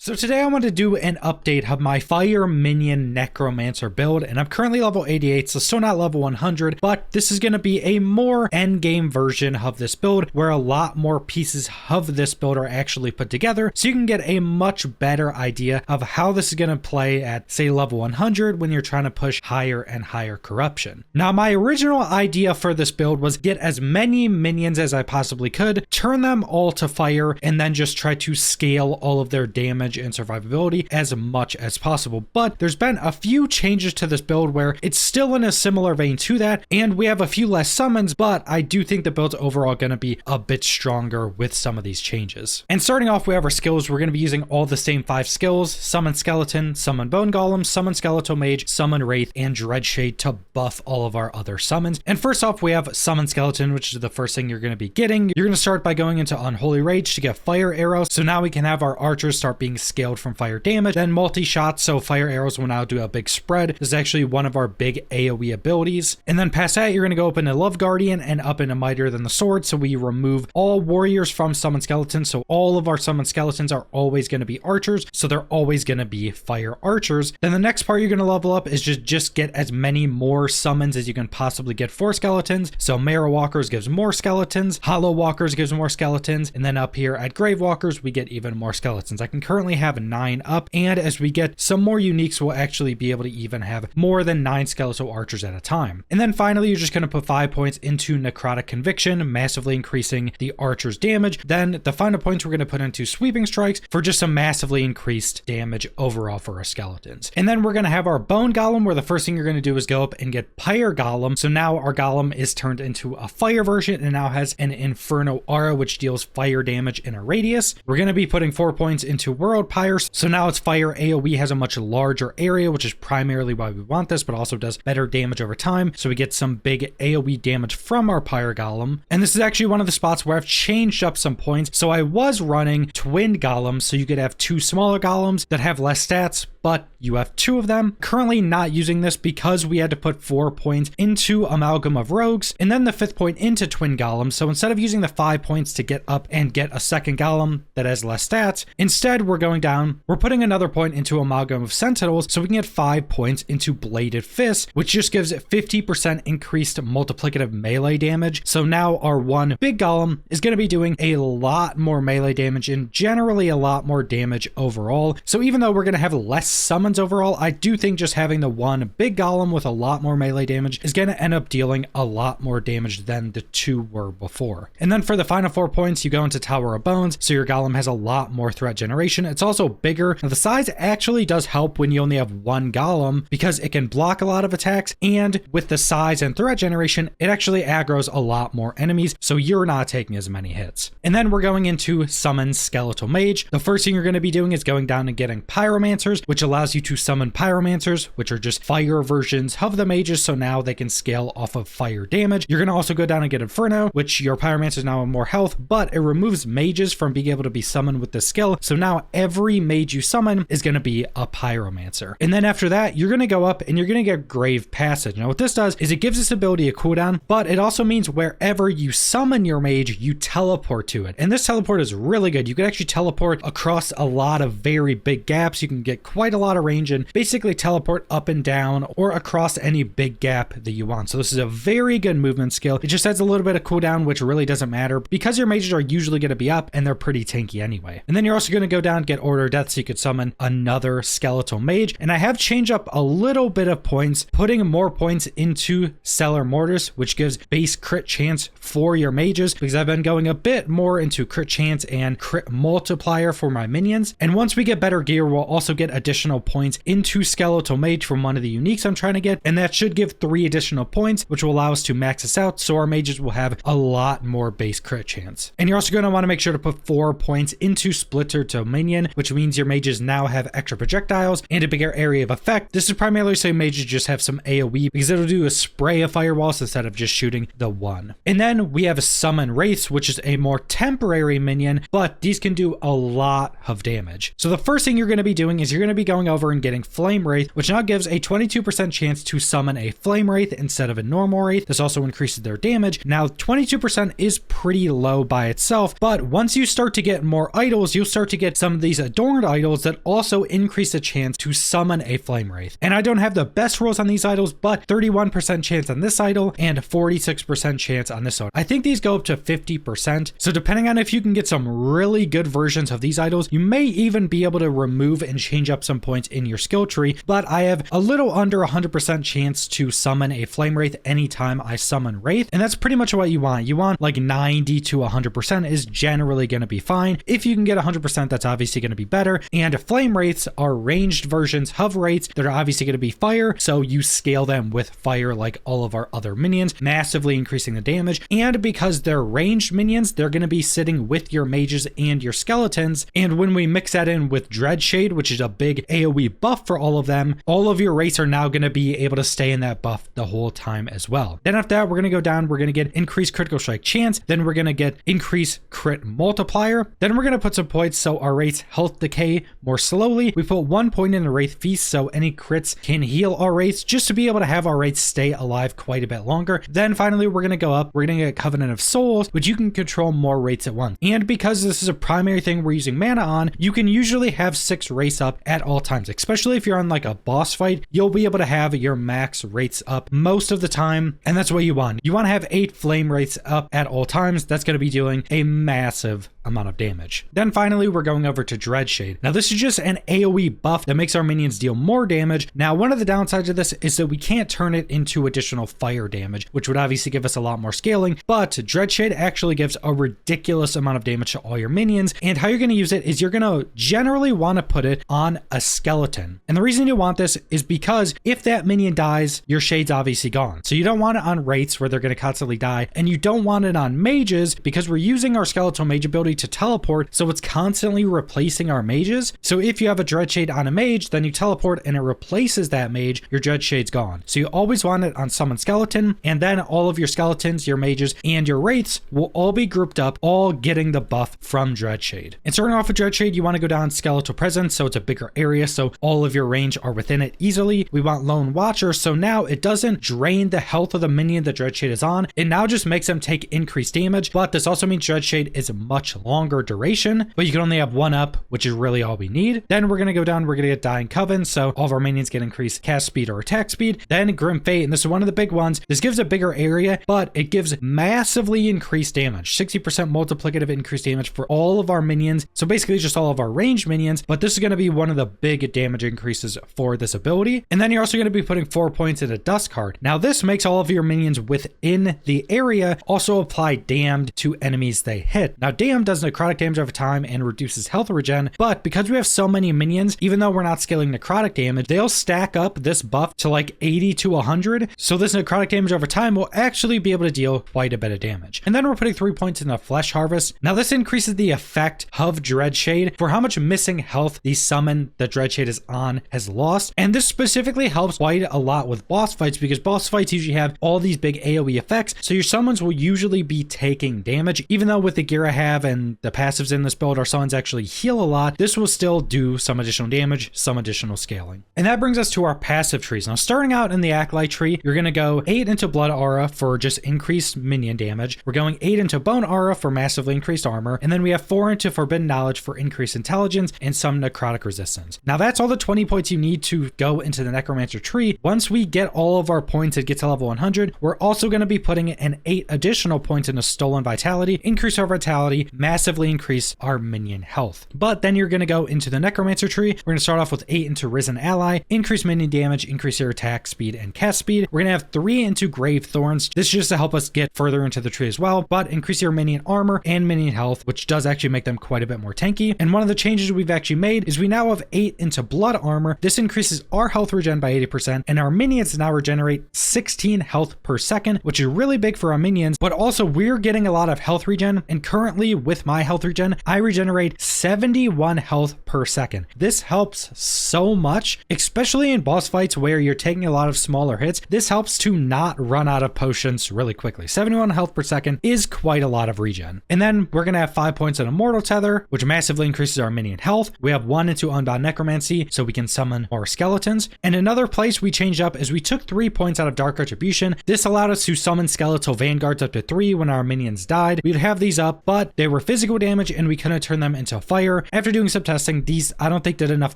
So today I want to do an update of my Fire Minion Necromancer build, and I'm currently level 88, so still not level 100, but this is going to be a more endgame version of this build, where a lot more pieces of this build are actually put together, so you can get a much better idea of how this is going to play at, say, level 100 when you're trying to push higher and higher corruption. Now, my original idea for this build was get as many minions as I possibly could, turn them all to fire, and then just try to scale all of their damage and survivability as much as possible. But there's been a few changes to this build where it's still in a similar vein to that, and we have a few less summons, but I do think the build's overall going to be a bit stronger with some of these changes. And starting off, we have our skills. We're going to be using all the same 5 skills: Summon Skeleton, Summon Bone Golem, Summon Skeletal Mage, Summon Wraith, and Dreadshade to buff all of our other summons. And first off, we have Summon Skeleton, which is the first thing you're going to be getting. You're going to start by going into Unholy Rage to get Fire Arrows, so now we can have our archers start being scaled from fire damage, then multi-shot, so fire arrows will now do a big spread. This is actually one of our big AoE abilities. And then past that, you're going to go up into Love Guardian and up into Mightier Than the Sword, so we remove all warriors from Summon Skeletons, so all of our Summon Skeletons are always going to be archers, so they're always going to be fire archers. Then the next part you're going to level up is just get as many more summons as you can possibly get for skeletons. So Marrow Walkers gives more skeletons, Hollow Walkers gives more skeletons, and then up here at Grave Walkers we get even more skeletons. I can currently have 9 up, and as we get some more uniques, we'll actually be able to even have more than 9 skeletal archers at a time. And then finally, you're just going to put 5 points into Necrotic Conviction, massively increasing the archer's damage. Then the final points we're going to put into Sweeping Strikes for just some massively increased damage overall for our skeletons. And then we're going to have our Bone Golem, where the first thing you're going to do is go up and get Pyre Golem. So now our Golem is turned into a fire version and now has an Inferno Aura, which deals fire damage in a radius. We're going to be putting 4 points into World Pyre, so now its fire AoE has a much larger area, which is primarily why we want this, but also does better damage over time, so we get some big AoE damage from our Pyre Golem. And this is actually one of the spots where I've changed up some points. So I was running Twin Golems, so you could have 2 smaller golems that have less stats, but you have 2 of them. Currently not using this because we had to put 4 points into Amalgam of Rogues, and then the 5th point into Twin Golems. So instead of using the 5 points to get up and get a second golem that has less stats, instead we're going down, we're putting another point into Amalgam of Sentinels, so we can get 5 points into Bladed Fists, which just gives it 50% increased multiplicative melee damage. So now our one big golem is going to be doing a lot more melee damage and generally a lot more damage overall. So even though we're going to have less summons overall, I do think just having the one big golem with a lot more melee damage is going to end up dealing a lot more damage than the 2 were before. And then for the final 4 points, you go into Tower of Bones, so your golem has a lot more threat generation. It's also bigger. Now, the size actually does help when you only have 1 golem because it can block a lot of attacks, and with the size and threat generation, it actually aggroes a lot more enemies, so you're not taking as many hits. And then we're going into Summon Skeletal Mage. The first thing you're going to be doing is going down and getting Pyromancers, which allows you to summon Pyromancers, which are just fire versions of the mages, so now they can scale off of fire damage. You're going to also go down and get Inferno, which your Pyromancers now have more health, but it removes mages from being able to be summoned with this skill, so now every mage you summon is going to be a Pyromancer. And then after that, you're going to go up and you're going to get Grave Passage. Now what this does is it gives this ability a cooldown, but it also means wherever you summon your mage, you teleport to it. And this teleport is really good. You can actually teleport across a lot of very big gaps. You can get quite a lot of range and basically teleport up and down or across any big gap that you want. So this is a very good movement skill. It just adds a little bit of cooldown, which really doesn't matter because your mages are usually going to be up and they're pretty tanky anyway. And then you're also going to go down and get Order of Death, so you could summon another skeletal mage. And I have changed up a little bit of points, putting more points into Stellar Mortis, which gives base crit chance for your mages, because I've been going a bit more into crit chance and crit multiplier for my minions. And once we get better gear, we'll also get additional points into Skeletal Mage from one of the uniques I'm trying to get, and that should give 3 additional points, which will allow us to max this out, so our mages will have a lot more base crit chance. And you're also going to want to make sure to put 4 points into Splitter Dominion, which means your mages now have extra projectiles and a bigger area of effect. This is primarily so mages just have some AoE, because it'll do a spray of firewalls instead of just shooting the one. And then we have a Summon Wraiths, which is a more temporary minion, but these can do a lot of damage. So the first thing you're going to be doing is you're going to be going over and getting Flame Wraith, which now gives a 22% chance to summon a Flame Wraith instead of a normal Wraith. This also increases their damage. Now, 22% is pretty low by itself, but once you start to get more idols, you'll start to get some of these adorned idols that also increase the chance to summon a Flame Wraith. And I don't have the best rolls on these idols, but 31% chance on this idol and 46% chance on this one. I think these go up to 50%. So depending on if you can get some really good versions of these idols, you may even be able to remove and change up some points in your skill tree. But I have a little under 100% chance to summon a Flame Wraith anytime I summon Wraith. And that's pretty much what you want. You want like 90 to 100% is generally going to be fine. If you can get 100%, that's obviously going to be better. And Flame Wraiths are ranged versions of Wraiths that are obviously going to be fire. So you scale them with fire like all of our other minions, massively increasing the damage. And because they're ranged minions, they're going to be sitting with your mages and your skeletons. And when we mix that in with Dreadshade, which is a big AoE buff for all of them, all of your Wraiths are now going to be able to stay in that buff the whole time as well. Then after that, we're going to go down, we're going to get increased critical strike chance. Then we're going to get increased crit multiplier. Then we're going to put some points so our Wraiths health decay more slowly. We put 1 point in the Wraith feast so any crits can heal our Wraiths just to be able to have our Wraiths stay alive quite a bit longer. Then finally, we're going to go up. We're going to get Covenant of Souls, which you can control more Wraiths at once. And because this is a primary thing we're using mana on, you can usually have 6 Wraiths up at all times, especially if you're on like a boss fight. You'll be able to have your max Wraiths up most of the time, and that's what you want. You want to have 8 Flame Wraiths up at all times. That's going to be doing a massive amount of damage. Then finally, we're going over to Dreadshade. Now this is just an AoE buff that makes our minions deal more damage. Now one of the downsides of this is that we can't turn it into additional fire damage, which would obviously give us a lot more scaling, but Dreadshade actually gives a ridiculous amount of damage to all your minions. And how you're going to use it is you're going to generally want to put it on a skeleton. And the reason you want this is because if that minion dies, your shade's obviously gone. So you don't want it on Wraiths where they're going to constantly die, and you don't want it on mages because we're using our skeletal mage ability to teleport, so it's constantly replacing our mages. So if you have a Dreadshade on a mage, then you teleport and it replaces that mage, your Dreadshade's gone. So you always want it on someone's skeleton, and then all of your skeletons, your mages, and your Wraiths will all be grouped up, all getting the buff from Dreadshade. And starting off with Dreadshade, you want to go down Skeletal Presence, so it's a bigger area, so all of your range are within it easily. We want Lone Watcher, so now it doesn't drain the health of the minion that Dreadshade is on. It now just makes them take increased damage, but this also means Dreadshade is much longer duration, but you can only have 1 up, which is really all we need. Then we're going to go down, we're going to get Dying Coven, so all of our minions get increased cast speed or attack speed. Then Grim Fate, and this is one of the big ones. This gives a bigger area, but it gives massively increased damage, 60% multiplicative increased damage for all of our minions. So basically just all of our ranged minions, but this is going to be one of the big damage increases for this ability. And then you're also going to be putting 4 points in a Dust card. Now this makes all of your minions within the area also apply Damned to enemies they hit. Now Damned does necrotic damage over time and reduces health regen, but because we have so many minions, even though we're not scaling necrotic damage, they'll stack up this buff to like 80 to 100. So this necrotic damage over time will actually be able to deal quite a bit of damage. And then we're putting 3 points in the Flesh Harvest. Now this increases the effect of Dreadshade for how much missing health the summon that Dreadshade is on has lost. And this specifically helps quite a lot with boss fights because boss fights usually have all these big AoE effects. So your summons will usually be taking damage. Even though with the gear I have and the passives in this build, our summons actually heal a lot, this will still do some additional damage, some additional scaling. And that brings us to our passive trees. Now starting out in the Acolyte tree, you're going to go 8 into Blood Aura for just increased minion damage. We're going 8 into Bone Aura for massively increased armor. And then we have 4 into Forbidden Knowledge for increased intelligence and some necrotic resistance. Now that's all the 20 points you need to go into the Necromancer tree. Once we get all of our points and get to level 100, we're also going to be putting in 8 additional points into Stolen Vitality, increase our vitality, massively increase our minion health. But then you're going to go into the Necromancer tree. We're going to start off with 8 into Risen Ally, increase minion damage, increase your attack speed and cast speed. We're going to have 3 into Grave Thorns. This is just to help us get further into the tree as well, but increase your minion armor and minion health, which does actually make them quite a bit more tanky. And one of the changes we've actually made is we now have 8 into Blood Armor. This increases our health regen by 80%, and our minions now regenerate 16 health per second, which is really big for our minions, but also we're getting a lot of health regen. And currently with my health regen, I regenerate 71 health per second. This helps so much, especially in boss fights where you're taking a lot of smaller hits. This helps to not run out of potions really quickly. 71 health per second is quite a lot of regen. And then we're going to have 5 points in Immortal Tether, which massively increases our minion health. We have 1 into Unbound necromancy so we can summon more skeletons. And another place we changed up is we took 3 points out of dark retribution. This allowed us to summon skeletal vanguards up to 3 when our minions died. We'd have these up, but they were physical damage and we couldn't turn them into fire. After doing some testing, these I don't think did enough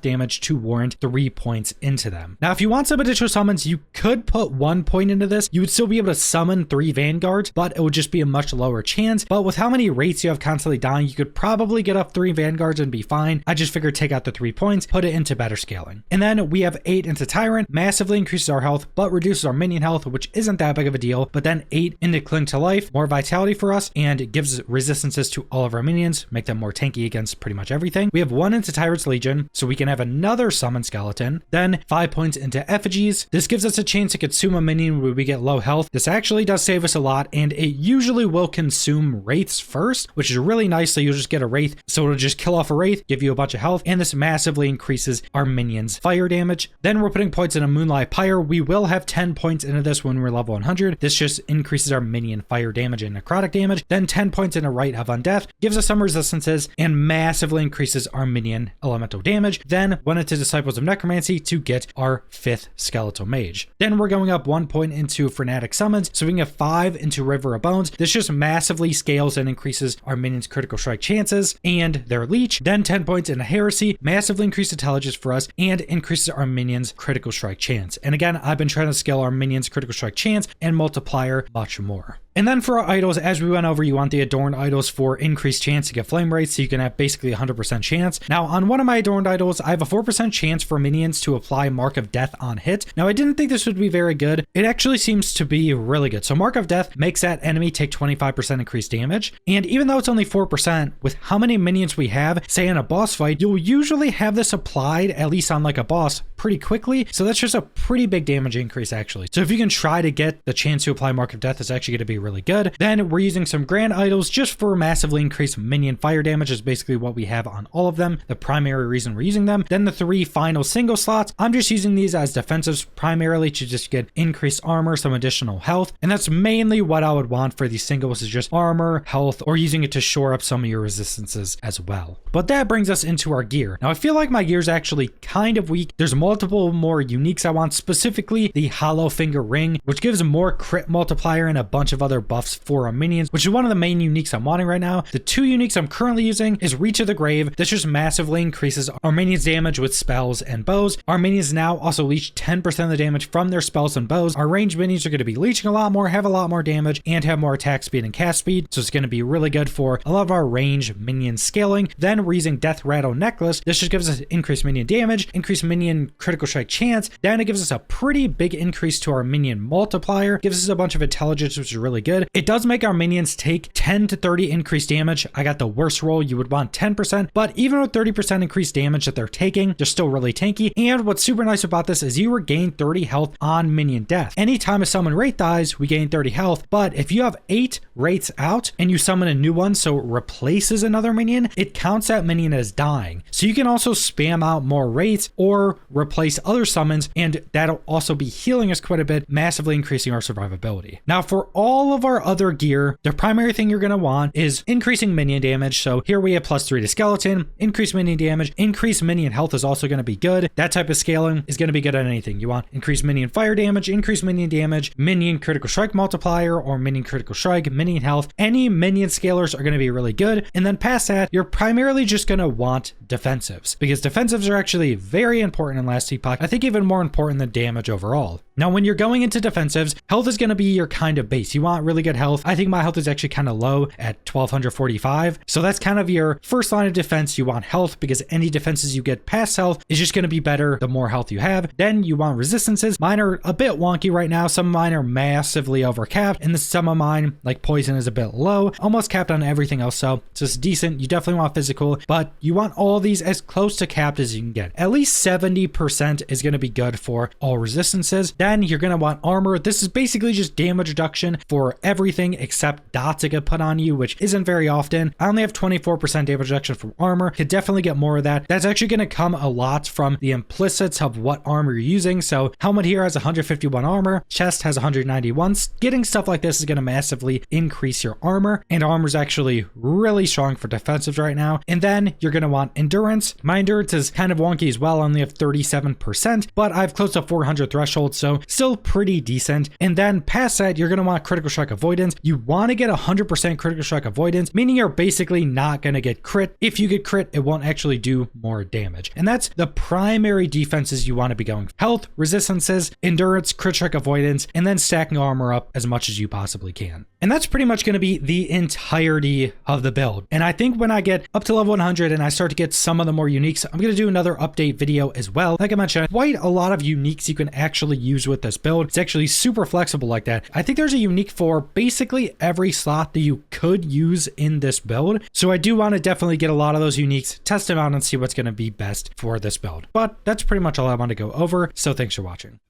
damage to warrant 3 points into them. Now, if you want some additional summons, you could put 1 point into this. You would still be able to summon 3 vanguards, but it would just be a much lower chance. But with how many wraiths you have constantly dying, you could probably get up 3 vanguards and be fine. I just figured take out the 3 points, put it into better scaling. And then we have 8 into Tyrant, massively increases our health, but reduces our minion health, which isn't that big of a deal. But then 8 into Cling to Life, more vitality for us, and it gives resistances to all of our minions, make them more tanky against pretty much everything. We have 1 into Tyrant's Legion, so we can have another summon skeleton. Then 5 points into Effigies. This gives us a chance to consume a minion when we get low health. This actually does save us a lot, and it usually will consume wraiths first, which is really nice. So you'll just get a wraith, so it'll just kill off a wraith, give you a bunch of health, and this massively increases our minions' fire damage. Then we're putting points in a Moonlight Pyre. We will have 10 points into this when we're level 100. This just increases our minion fire damage and necrotic damage. Then 10 points in a Rite of Undeath, gives us some resistances, and massively increases our minion elemental damage. Then 1 into Disciples of Necromancy to get our 5th Skeletal Mage. Then we're going up 1 point into Frenetic Summons, so we can have 5 into River of Bones. This just massively scales and increases our minions' critical strike chances and their leech. Then 10 points into Heresy, massively increased intelligence for us and increases our minions' critical strike chance. And again, I've been trying to scale our minions' critical strike chance and multiplier much more. And then for our idols, as we went over, you want the adorned idols for increased chance to get flame rates, so you can have basically 100% chance. Now, on one of my adorned idols, I have a 4% chance for minions to apply Mark of Death on hit. Now, I didn't think this would be very good. It actually seems to be really good. So Mark of Death makes that enemy take 25% increased damage. And even though it's only 4%, with how many minions we have, say in a boss fight, you'll usually have this applied, at least on like a boss, pretty quickly. So that's just a pretty big damage increase, actually. So if you can try to get the chance to apply Mark of Death, it's actually going to be really good. Then we're using some grand idols just for massively increased minion fire damage is basically what we have on all of them, the primary reason we're using them. Then the 3 final single slots, I'm just using these as defensives primarily to just get increased armor, some additional health, and that's mainly what I would want for these singles is just armor, health, or using it to shore up some of your resistances as well. But that brings us into our gear. Now I feel like my gear is actually kind of weak. There's multiple more uniques I want, specifically the Hollow Finger Ring, which gives more crit multiplier and a bunch of other buffs for our minions, which is one of the main uniques I'm wanting right now. The 2 uniques I'm currently using is Reach of the Grave. This just massively increases our minions' damage with spells and bows. Our minions now also leech 10% of the damage from their spells and bows. Our ranged minions are going to be leeching a lot more, have a lot more damage, and have more attack speed and cast speed, so it's going to be really good for a lot of our range minion scaling. Then we're using Death Rattle Necklace. This just gives us increased minion damage, increased minion critical strike chance. Then it gives us a pretty big increase to our minion multiplier, gives us a bunch of intelligence, which is really good. It does make our minions take 10 to 30 increased damage. I got the worst roll. You would want 10%, but even with 30% increased damage that they're taking, they're still really tanky. And what's super nice about this is you regain 30 health on minion death. Anytime a summon wraith dies, we gain 30 health, but if you have 8 wraiths out and you summon a new one so it replaces another minion, it counts that minion as dying. So you can also spam out more wraiths or replace other summons, and that'll also be healing us quite a bit, massively increasing our survivability. Now for all of our other gear, the primary thing you're going to want is increasing minion damage. So here we have +3 to skeleton, increased minion damage, increased minion health is also going to be good. That type of scaling is going to be good on anything. You want increased minion fire damage, increased minion damage, minion critical strike multiplier, or minion critical strike, minion health. Any minion scalers are going to be really good. And then past that, you're primarily just going to want defensives, because defensives are actually very important in last Epoch. I think even more important than damage overall. Now, when you're going into defensives, health is going to be your kind of base. You want really good health. I think my health is actually kind of low at 1245. So that's kind of your first line of defense. You want health because any defenses you get past health is just going to be better the more health you have. Then you want resistances. Mine are a bit wonky right now. Some of mine are massively overcapped, and some of mine, like poison, is a bit low, almost capped on everything else. So it's just decent. You definitely want physical, but you want all these as close to capped as you can get. At least 70% is going to be good for all resistances. Then you're going to want armor. This is basically just damage reduction for everything except dots that get put on you, which isn't very often. I only have 24% damage reduction from armor. Could definitely get more of that. That's actually going to come a lot from the implicits of what armor you're using. So helmet here has 151 armor, chest has 191. Getting stuff like this is going to massively increase your armor, and armor is actually really strong for defensives right now. And then you're going to want endurance. My endurance is kind of wonky as well. I only have 37%, but I've close to 400 threshold, so still pretty decent. And then past that, you're going to want critical strike avoidance. You want to get 100% critical strike avoidance, meaning you're basically not going to get crit. If you get crit, it won't actually do more damage. And that's the primary defenses you want to be going. Health, resistances, endurance, crit strike avoidance, and then stacking armor up as much as you possibly can. And that's pretty much going to be the entirety of the build. And I think when I get up to level 100 and I start to get some of the more uniques, I'm going to do another update video as well. Like I mentioned, quite a lot of uniques you can actually use with this build. It's actually super flexible like that. I think there's a unique for basically every slot that you could use in this build. So I do want to definitely get a lot of those uniques, test them out, and see what's going to be best for this build. But that's pretty much all I want to go over. So thanks for watching.